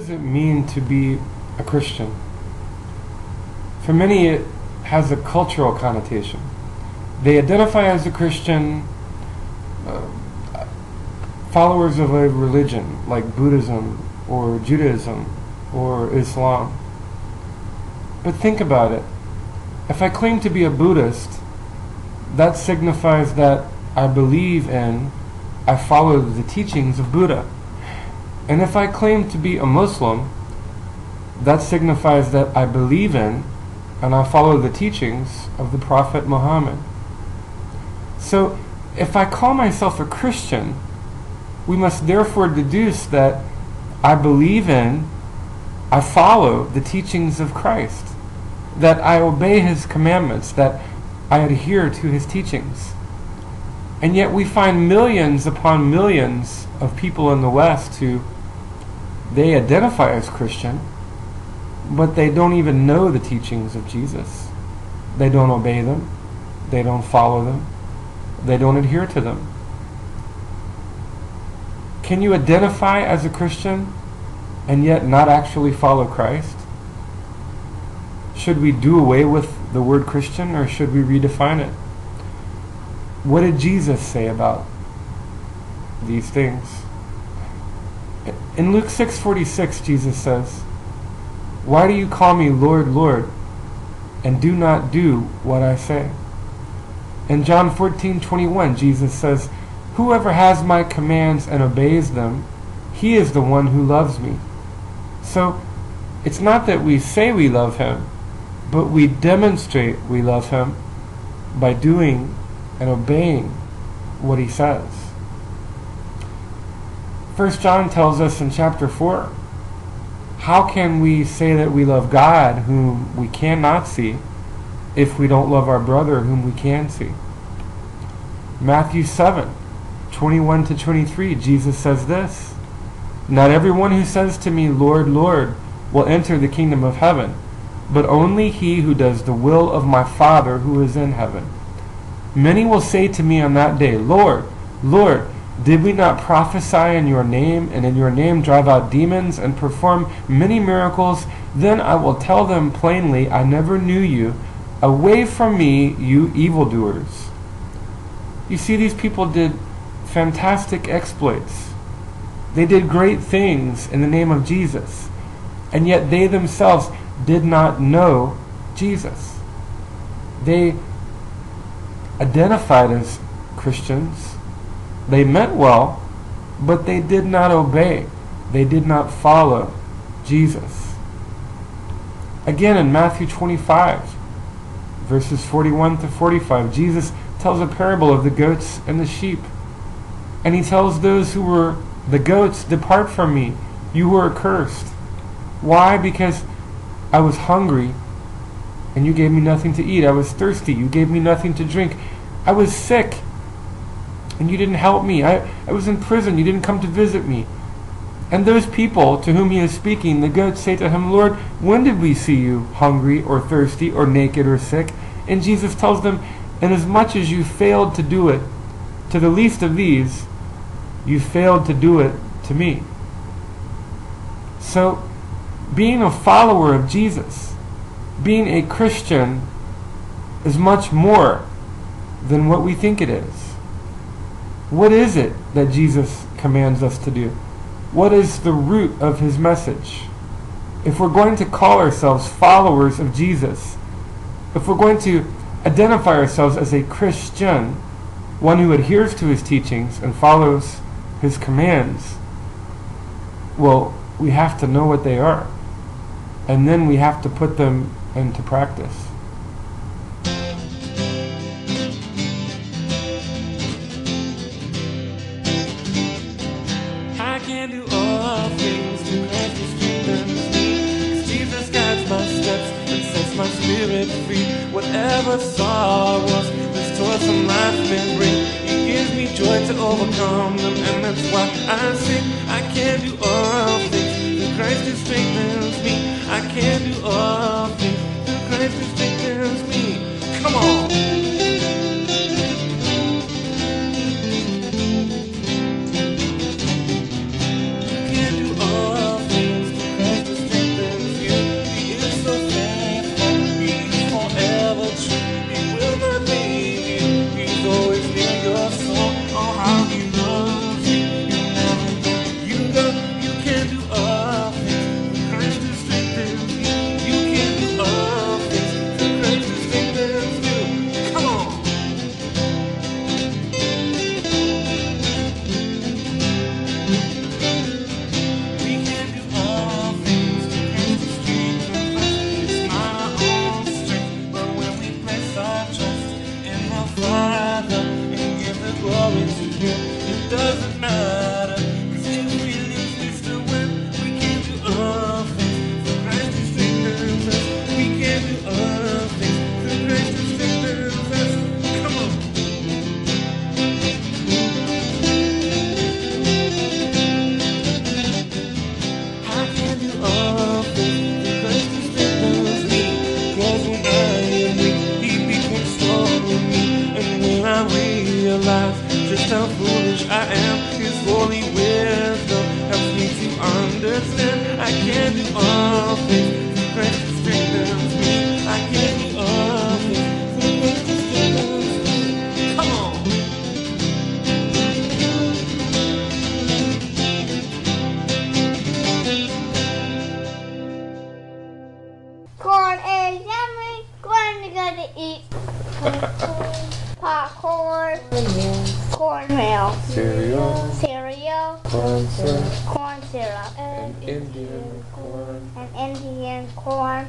does it mean to be a Christian? For many, it has a cultural connotation. They identify as a Christian, followers of a religion like Buddhism or Judaism or Islam. But think about it. If I claim to be a Buddhist, that signifies that I believe in, I follow the teachings of Buddha. And if I claim to be a Muslim, that signifies that I believe in and I follow the teachings of the Prophet Muhammad. So, if I call myself a Christian, we must therefore deduce that I believe in, I follow the teachings of Christ, that I obey His commandments, that I adhere to His teachings. And yet we find millions upon millions of people in the West who they identify as Christian, but they don't even know the teachings of Jesus. They don't obey them. They don't follow them. They don't adhere to them. Can you identify as a Christian and yet not actually follow Christ? Should we do away with the word Christian, or should we redefine it? What did Jesus say about these things? In Luke 6:46, Jesus says, "Why do you call me Lord, Lord, and do not do what I say?" In John 14:21, Jesus says, "Whoever has my commands and obeys them, he is the one who loves me." So, it's not that we say we love Him, but we demonstrate we love Him by doing and obeying what He says. 1 John tells us in chapter 4, how can we say that we love God whom we cannot see if we don't love our brother whom we can see? Matthew 7:21-23, Jesus says this, "Not everyone who says to me, 'Lord, Lord,' will enter the kingdom of heaven, but only he who does the will of my Father who is in heaven. Many will say to me on that day, 'Lord, Lord, did we not prophesy in your name, and in your name drive out demons and perform many miracles?' Then I will tell them plainly, 'I never knew you. Away from me, you evildoers.'" You see, these people did fantastic exploits. They did great things in the name of Jesus, and yet they themselves did not know Jesus. They identified as Christians. They meant well, but they did not obey. They did not follow Jesus. Again, in Matthew 25, verses 41-45, Jesus tells a parable of the goats and the sheep. And He tells those who were the goats, "Depart from me, you who are cursed." Why? Because I was hungry, and you gave me nothing to eat. I was thirsty, you gave me nothing to drink. I was sick, and you didn't help me. I was in prison, you didn't come to visit me. And those people to whom He is speaking, the goats, say to Him, "Lord, when did we see you hungry or thirsty or naked or sick?" And Jesus tells them, "Inasmuch as you failed to do it to the least of these, you failed to do it to me." So, being a follower of Jesus, being a Christian, is much more than what we think it is. What is it that Jesus commands us to do? What is the root of His message? If we're going to call ourselves followers of Jesus, if we're going to identify ourselves as a Christian, one who adheres to His teachings and follows His commands, well, we have to know what they are. And then we have to put them into practice. I can do all things through Christ who strengthens me. 'Cause Jesus guides my steps and sets my spirit free. Whatever sorrows this toilsome life may bring, He gives me joy to overcome them, and that's why I sing. I can do all things through Christ who strengthens me. I can do all things through Christ who strengthens me. Come on. I can do all things through understand. I can do all things through Christ who strengthens me. I can do all things through Christ who strengthens me. Come on. Corn is yummy. Corn is good to eat. Popcorn. Cornmeal. Cereal. Corn syrup. Indian corn. And Indian corn.